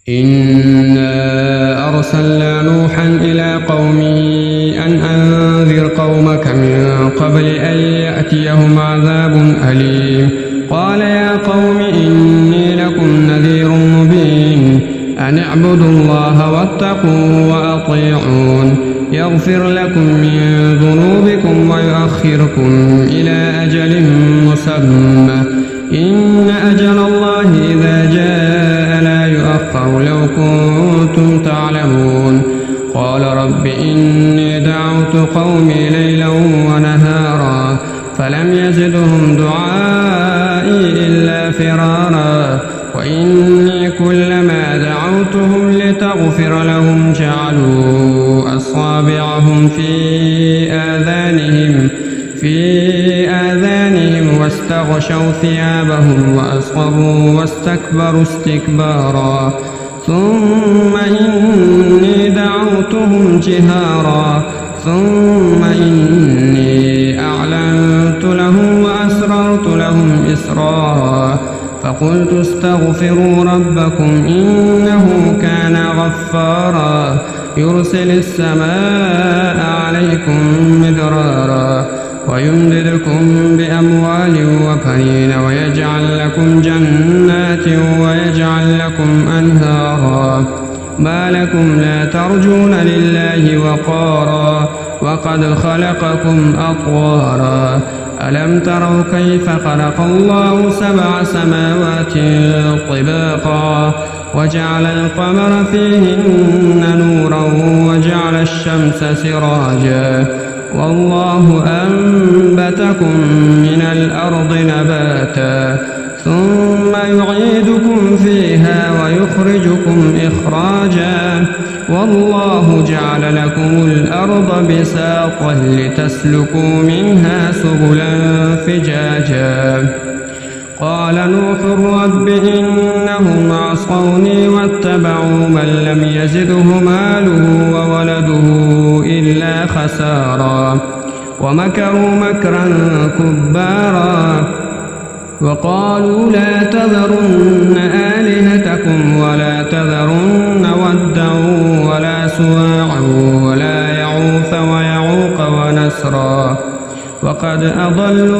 إنا أرسلنا نوحا إلى قومه أن أنذر قومك من قبل أن يأتيهم عذاب أليم. قال يا قوم إني لكم نذير مبين أن اعبدوا الله واتقوه وأطيعون يغفر لكم من ذنوبكم ويؤخركم إلى أجل مسمى إن أجل الله إذا جاء لا يؤخر لو كنتم تعلمون. قال رب إني دعوت قومي ليلا ونهارا فلم يزدهم دعائي إلا فرارا وإني كلما دعوتهم لتغفر لهم جعلوا أصابعهم في آذانهم واستغشوا ثيابهم وأصروا واستكبروا استكبارا ثم إني دعوتهم جهارا ثم إني أعلنت لهم وأسررت لهم إسرارا فقلت استغفروا ربكم إنه كان غفارا يرسل السماء عليكم مدرارا ويمددكم بأموال وبنين ويجعل لكم جنات ويجعل لكم أنهارا ما لكم لا ترجون لله وقارا وقد خلقكم أطوارا ألم تروا كيف خلق الله 7 سماوات طباقا وجعل القمر فيهن نورا وجعل الشمس سراجا والله أنبتكم من الأرض نباتا ثم يعيدكم فيها ويخرجكم إخراجا والله جعل لكم الأرض بساطا لتسلكوا منها سبلا فجاجا. قال نوح رب إنهم عصوني واتبعوا من لم يزده ماله وولده إلا خسارا ومكروا مكرا كبارا وقالوا لا تذرن آلهتكم ولا تذرن ودا ولا سواعا ولا يعوث ويعوق ونسرا وقد أضلوا